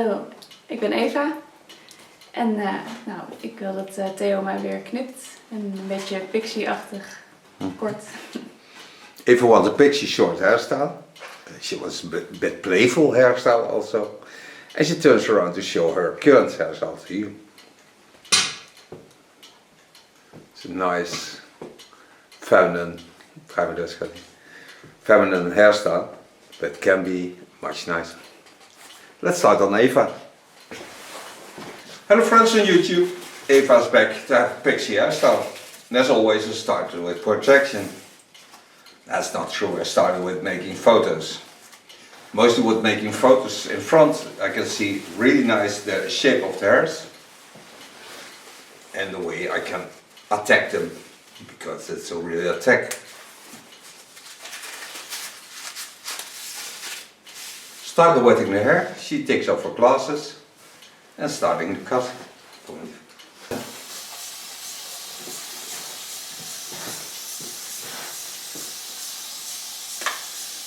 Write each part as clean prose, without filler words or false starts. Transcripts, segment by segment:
Hallo, ik ben Eva en nou, ik wil dat Theo mij weer knipt en een beetje pixie-achtig, kort. Eva wants a pixie short hairstyle. She wants a bit playful hairstyle also. And she turns around to show her current hairstyle to you. It's a nice feminine hairstyle, but can be much nicer. Let's start on Eva. Hello friends on YouTube, Eva's back to have pixie hairstyle. And as always I started with projection. That's not true, I started with making photos. Mostly with making photos in front, I can see really nice the shape of the hairs. And the way I can attack them, because it's a really attack. Started wetting the hair, she takes off her glasses and starting the cut.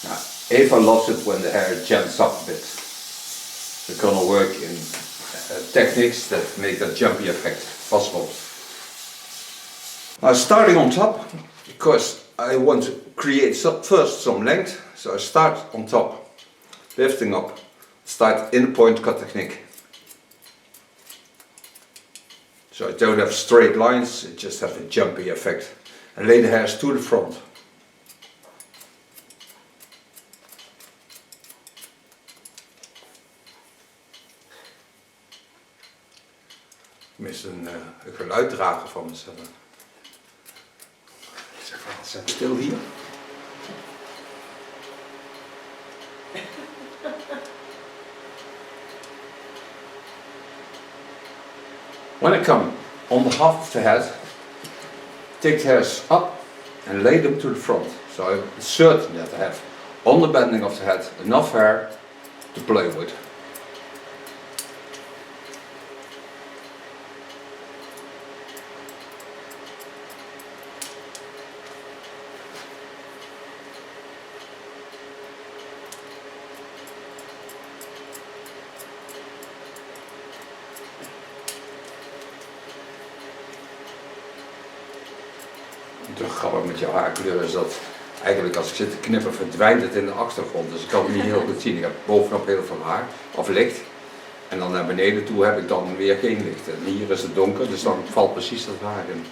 Now, Eva loves it when the hair jumps up a bit. We're gonna work in techniques that make that jumpy effect possible. Now starting on top, because I want to create first some length, so I start on top. Lifting up, start in the point cut technique. So I don't have straight lines, it just has a jumpy effect. And lay the hairs to the front. Ik mis een geluiddrager van mezelf. Zeg maar, zet stil hier. When I come on the half of the head, take the hairs up and lay them to the front. So I'm certain that I have on the bending of the head enough hair to play with. De grappig met jouw haarkleur is dat eigenlijk als ik zit te knippen verdwijnt het in de achtergrond. Dus ik kan het niet heel goed zien. Ik heb bovenop heel veel haar, of licht. En dan naar beneden toe heb ik dan weer geen licht. En hier is het donker, dus dan valt precies dat haar in.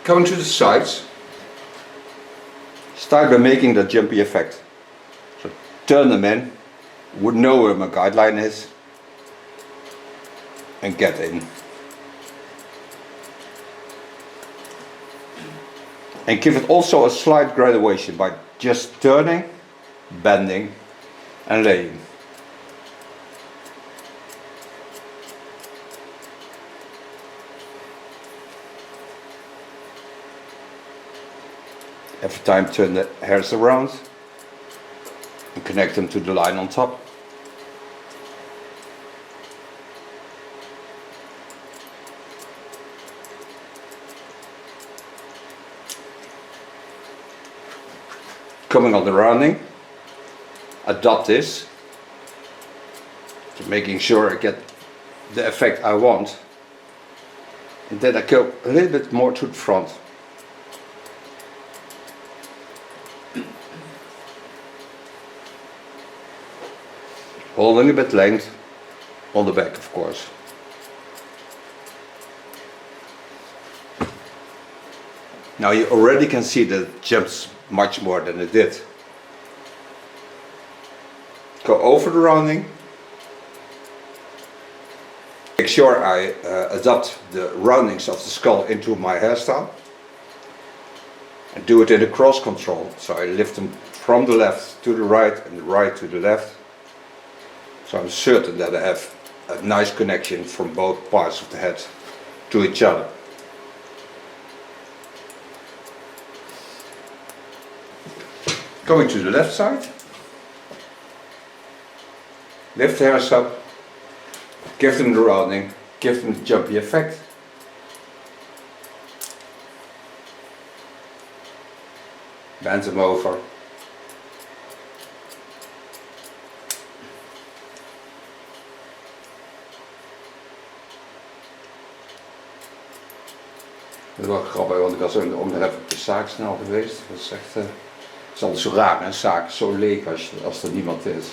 Coming to the sides. Start by making that jumpy effect. So turn them in. Would know where my guideline is. And get in. And give it also a slight graduation by just turning, bending and laying. Every time turn the hairs around and connect them to the line on top. Coming on the rounding, adopt this to making sure I get the effect I want, and then I go a little bit more to the front. Holding a bit length on the back, of course. Now you already can see that it jumps much more than it did. Go over the rounding. Make sure I adopt the roundings of the skull into my hairstyle. And do it in a cross control. So I lift them from the left to the right and the right to the left. So I'm certain that I have a nice connection from both parts of the head to each other. Going to the left side, lift the hairs up, give them the rounding, give them the jumpy effect. Bend them over. Dat is wel grappig, want ik was ook nog even op de zaak snel geweest. Dat is echt, het is altijd zo raar, een zaak zo leeg als er niemand is.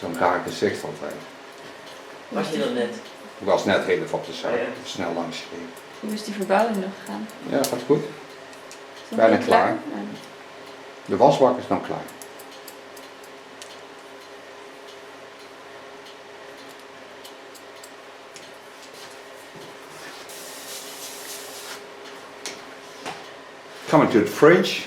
Zo'n raar gezicht altijd. Was je dat net? Ik was net heel even op de zaak, Ja. snel langs gereden. Hoe is die verbouwing nog gegaan? Ja, gaat goed. Is dat Bijna nog klaar. Ja. De wasbak is dan klaar. Coming to the fringe.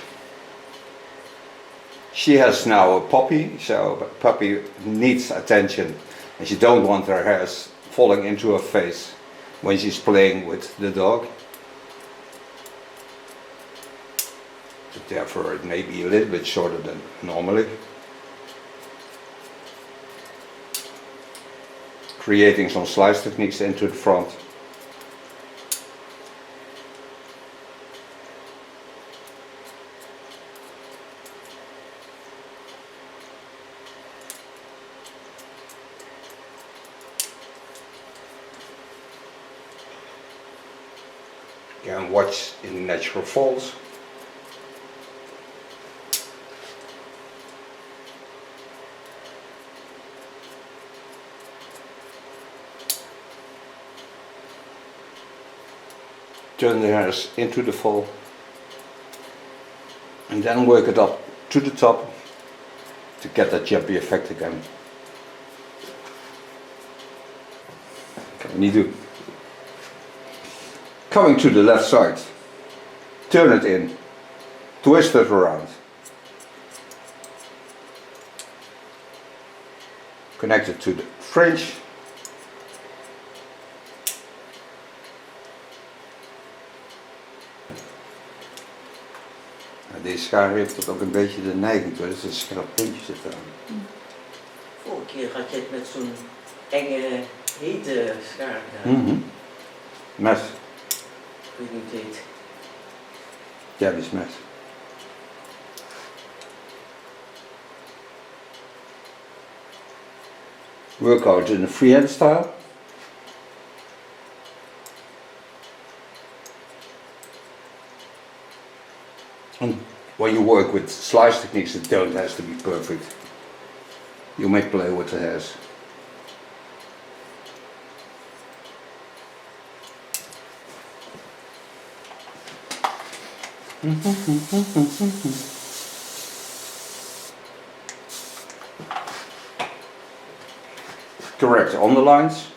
She has now a puppy, so puppy needs attention, and she don't want her hairs falling into her face when she's playing with the dog. So therefore, it may be a little bit shorter than normally. Creating some slice techniques into the front. And watch in natural falls. Turn the hairs into the fall and then work it up to the top to get that jumpy effect again. Kan ik niet doen. Coming to the left side, turn it in, twist it around. Connect it to the fringe. Deze schaar heeft dat ook een beetje de neiging toe, dus een scherp puntje zit eraan. Vorige keer had je het met zo'n enge, hete schaar gedaan. Mes. Ik weet niet hoe het heet. Ja, die is mes. Workout in a freehand style. And when you work with slice techniques, it don't have to be perfect. You may play with the hairs. Correct on the lines.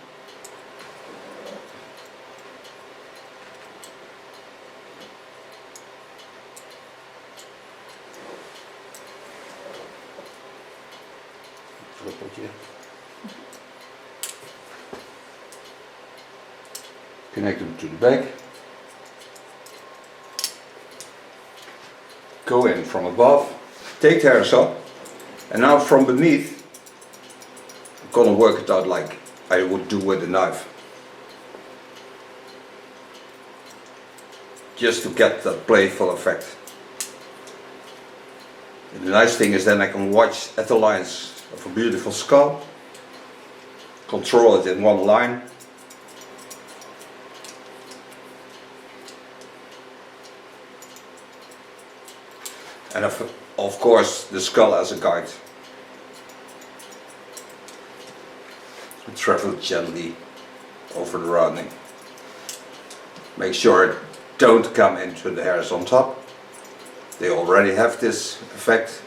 Connect them to the back. Go in from above, take the hairs up, and now from beneath, I'm gonna work it out like I would do with a knife. Just to get that playful effect. And the nice thing is then I can watch at the lines of a beautiful skull, control it in one line. And of course the skull as a guide. So travel gently over the rounding. Make sure it don't come into the hairs on top. They already have this effect.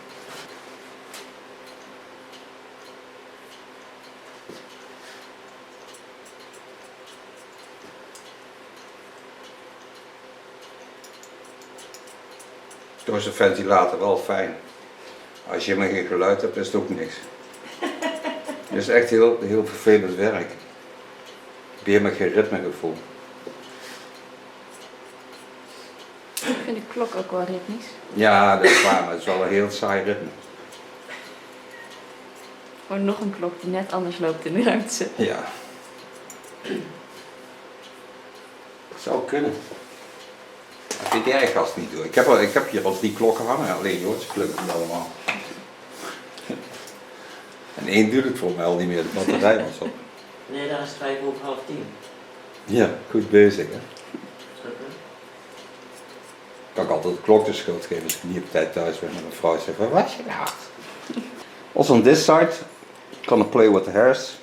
Door is een ventilator wel fijn. Als je maar geen geluid hebt, is het ook niks. Het is echt heel vervelend werk. Ik heb maar geen ritmegevoel. Ik vind de klok ook wel ritmisch. Ja, dat is waar, maar het is wel een heel saai ritme. Gewoon nog een klok die net anders loopt in de ruimte. Ja. Dat zou kunnen. Dat vind jij gast niet door. Ik heb hier al 3 klokken hangen, alleen je hoort ze gelukkig niet allemaal. En één doet het voor mij al niet meer, de batterij was op. Nee, daar is het 9:05. Ja, goed bezig hè. Kan ik altijd de klok de schuld geven als ik niet op tijd thuis ben en mijn vrouw zegt, waar was je nou? Also on this side, gonna play with the hairs.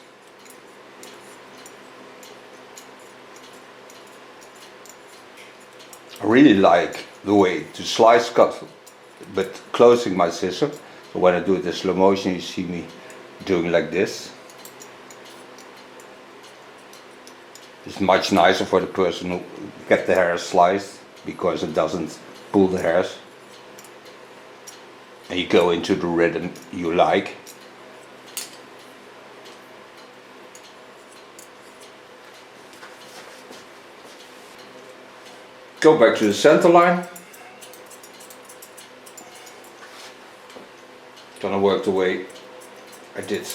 I really like the way to slice cut, but closing my scissor. So when I do it in slow motion, you see me doing like this. It's much nicer for the person who get the hair sliced because it doesn't pull the hairs. And you go into the rhythm you like. Go back to the center line. Gonna work the way I did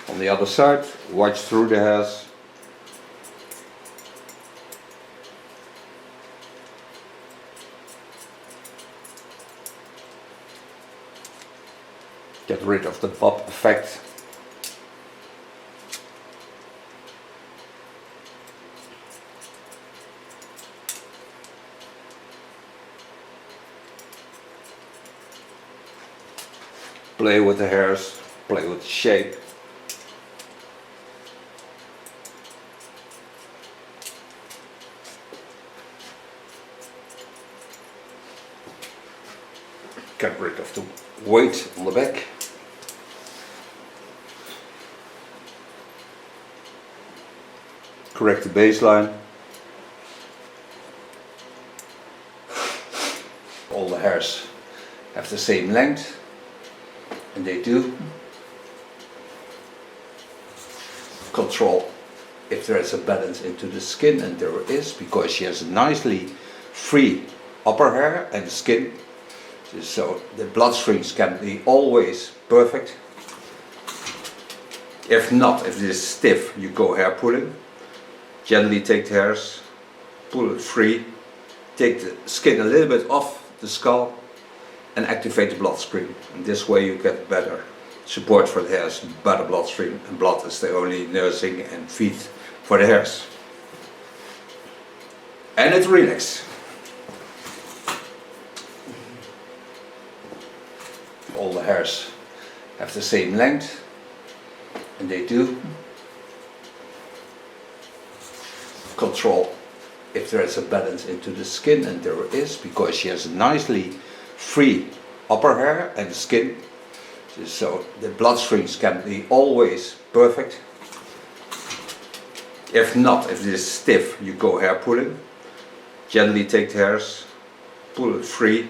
on the other side. Watch through the hairs. Get rid of the bob effect. Play with the hairs, play with the shape. Get rid of the weight on the back. Correct the baseline. All the hairs have the same length. And they do. Control if there is a balance into the skin, and there is, because she has a nicely free upper hair and the skin, so the bloodstreams can be always perfect. If not, if it is stiff, you go hair pulling. Gently take the hairs, pull it free, take the skin a little bit off the skull, and activate the bloodstream. And this way you get better support for the hairs, better bloodstream, and blood is the only nursing and feed for the hairs. And it relaxes. All the hairs have the same length, and they do. Control if there is a balance into the skin, and there is, because she has a nicely free upper hair and the skin, so the bloodstreams can be always perfect. If not, if it is stiff, you go hair pulling. Gently take the hairs, pull it free,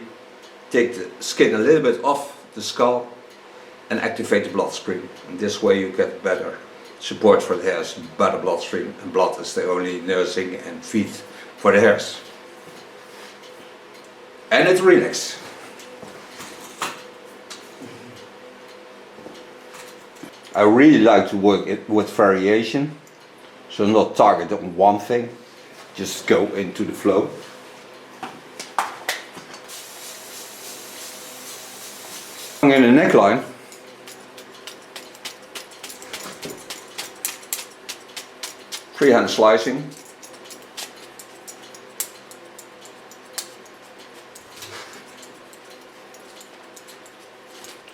take the skin a little bit off the skull, and activate the bloodstream. And this way you get better support for the hairs, better bloodstream, and blood is the only nursing and feed for the hairs. And it relaxes. I really like to work it with variation, so not target on one thing, just go into the flow. In the neckline, freehand slicing.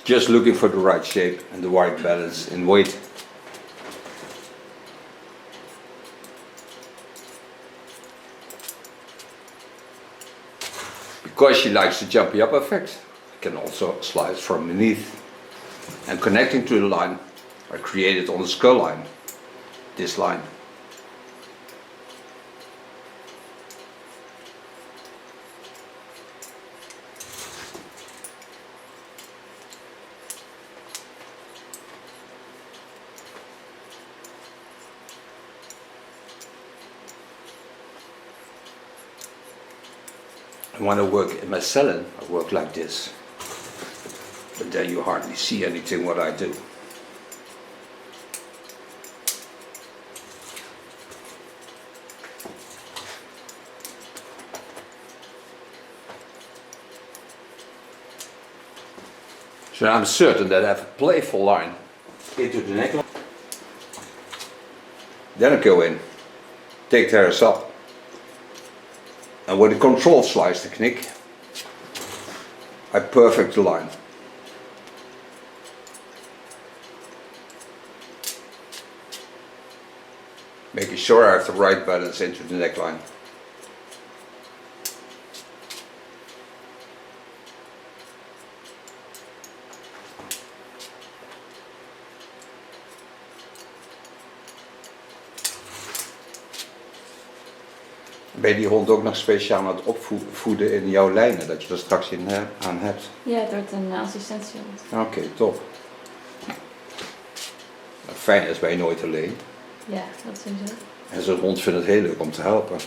Just looking for the right shape and the right balance in weight. Because she likes the jumpy up effect, I can also slice from beneath. And connecting to the line, I created on the skull line, this line. And when I work in my salon, I work like this. But then you hardly see anything what I do. So I'm certain that I have a playful line into the neckline. Then I go in, take the hairs up, and with a control slice technique, I perfect the line. Making sure I have the right balance into the neckline. Ben je die hond ook nog speciaal aan het opvoeden in jouw lijnen, dat je er straks in aan hebt? Ja, het wordt een assistentiehond. Oké, top. Fijn is ben je nooit alleen. Ja, dat sowieso. En zo'n hond vindt het heel leuk om te helpen.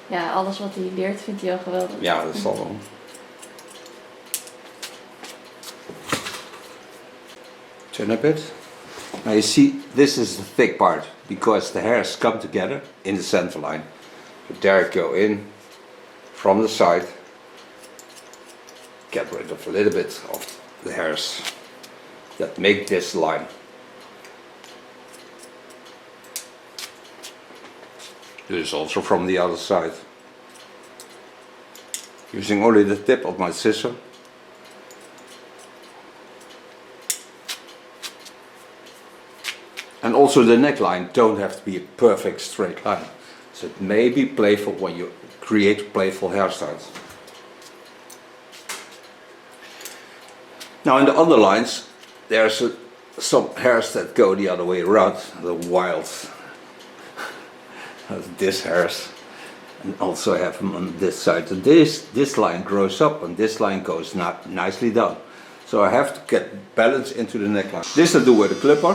Ja, alles wat hij leert vindt hij al geweldig. Ja, dat zal wel. Turn a bit. Now you see, this is the thick part, because the hairs come together in the center line. So there go in from the side. Get rid of a little bit of the hairs that make this line. Do this also from the other side. Using only the tip of my scissor. And also the neckline don't have to be a perfect straight line. So it may be playful when you create playful hairstyles. Now in the underlines, there's some hairs that go the other way around, the wild, this hairs, and also have them on this side. So this line grows up and this line goes nicely down. So I have to get balance into the neckline. This I do with a clipper.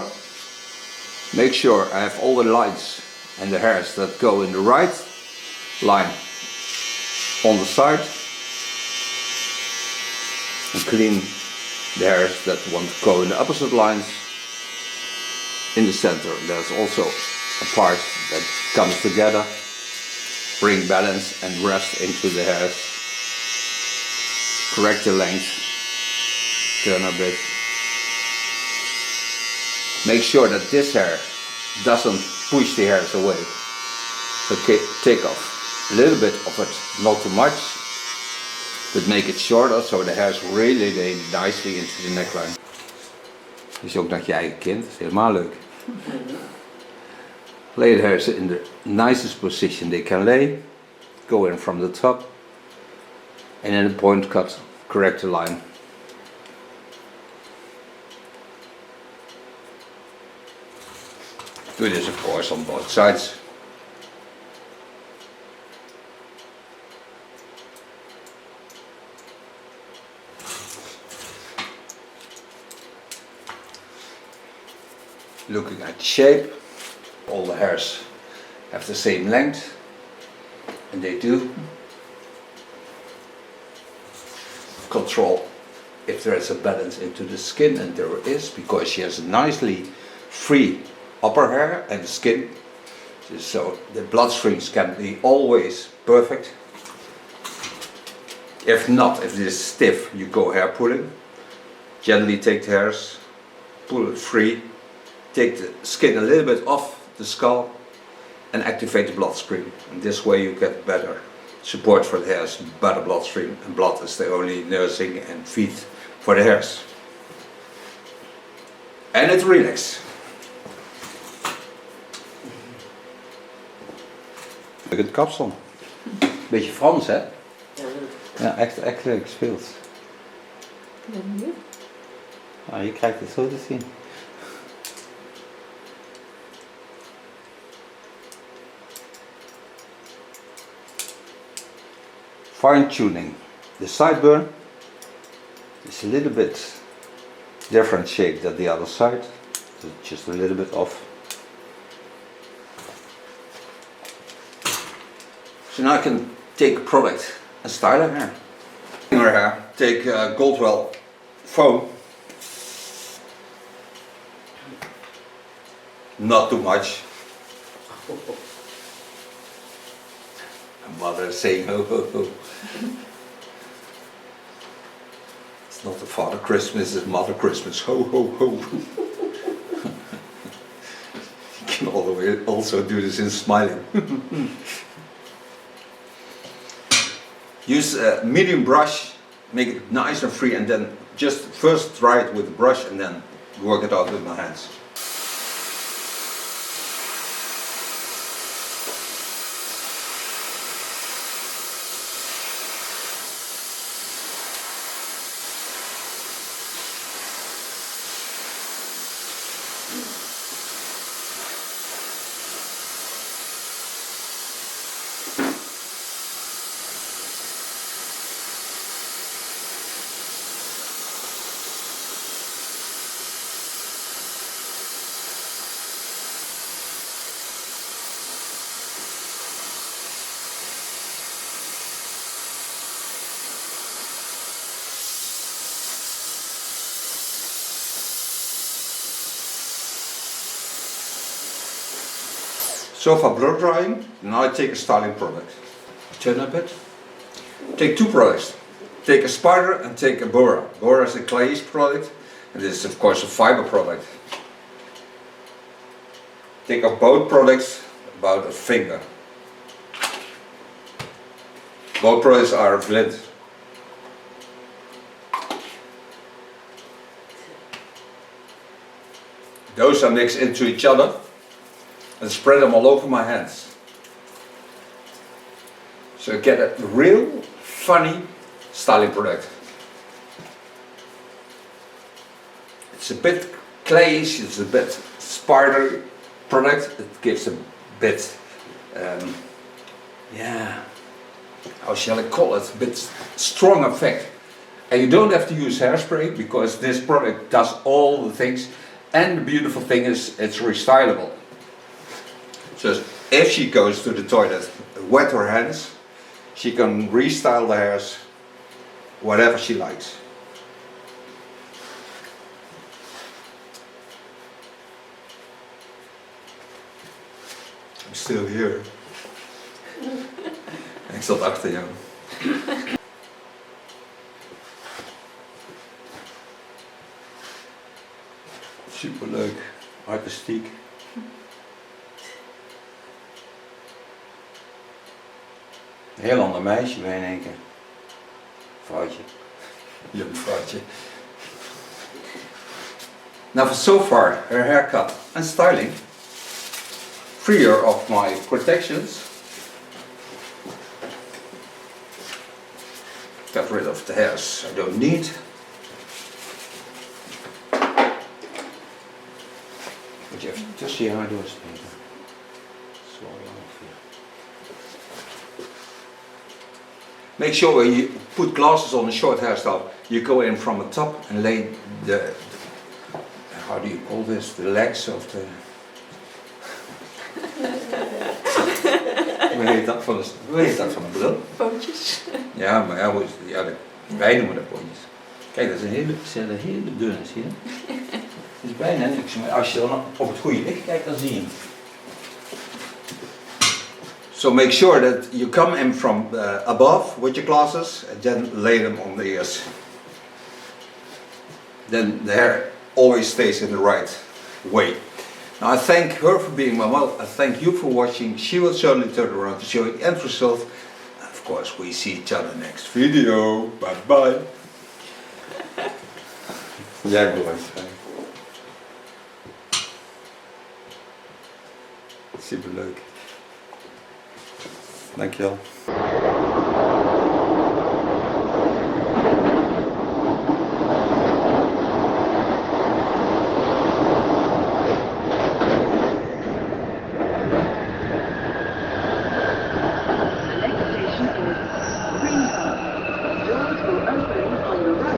Make sure I have all the lines and the hairs that go in the right line on the side, and clean the hairs that want to go in the opposite lines in the center. There's also a part that comes together, bring balance and rest into the hairs. Correct the length, turn a bit. Make sure that this hair doesn't push the hairs away. So take off a little bit of it, not too much, but make it shorter so the hairs really lay nicely into the neckline. Dus ook naar je eigen kind, dat is helemaal leuk. Lay the hairs in the nicest position they can lay, go in from the top, and in the point cut, correct the line. Do this of course on both sides. Looking at the shape, all the hairs have the same length, and they do. Control if there is a balance into the skin, and there is, because she has a nicely free upper hair and skin, so the bloodstreams can be always perfect. If not, if it is stiff, you go hair pulling. Gently take the hairs, pull it free, take the skin a little bit off the skull and activate the bloodstream. And this way you get better support for the hairs, better bloodstream, and blood is the only nursing and feed for the hairs. And it relaxes. Het kapsel. Beetje Frans, hè? Ja, leuk. Ja, echt leuk gespeeld. Nou, je krijgt het zo te zien. Fine tuning. The sideburn is a little bit different shape than the other side. So just a little bit off. So now I can take a product and style her hair. In her hair, take Goldwell foam. Not too much. And mother is saying ho ho ho. It's not the Father Christmas, it's Mother Christmas. Ho ho ho. You can also do this in smiling. Use a medium brush make it nice and free, and then just first try it with the brush and then work it out with my hands. So for blow drying, now I take a styling product. Turn a bit. Take two products. Take a spider and take a bora. Bora is a clayish product, and this is of course a fiber product. Take up both products about a finger. Both products are flint. Those are mixed into each other and spread them all over my hands. So I get a real funny styling product. It's a bit clayish, it's a bit spidery product. It gives a bit, yeah, how shall I call it, a bit strong effect. And you don't have to use hairspray because this product does all the things. And the beautiful thing is it's restylable. So if she goes to the toilet, wet her hands, she can restyle the hairs whatever she likes. I'm still here. Ik zat achter jou. Superleuk, artistiek. Een heel ander meisje bij in één keer. Vrouwtje. Jong vrouwtje. Now for so far, her haircut and styling, free her of my protections. Got rid of the hairs I don't need. Moet je even tussen je haar doorspelen. Make sure when you put glasses on a short hairstyle, you go in from the top and lay the, how do you call this, the legs of the... Hoe heet dat van de bril? Pootjes. Ja, maar ja, wij noemen dat pootjes. Kijk, dat is een hele dunne, zie je? Het is bijna niks, maar als je dan op het goede licht kijkt, dan zie je hem. So make sure that you come in from above with your glasses and then lay them on the ears. Then the hair always stays in the right way. Now I thank her for being my model. I thank you for watching. She will certainly turn around to show you the end result. And of course we see each other next video. Bye bye. Jij blijft fijn. Superleuk. Dankjewel.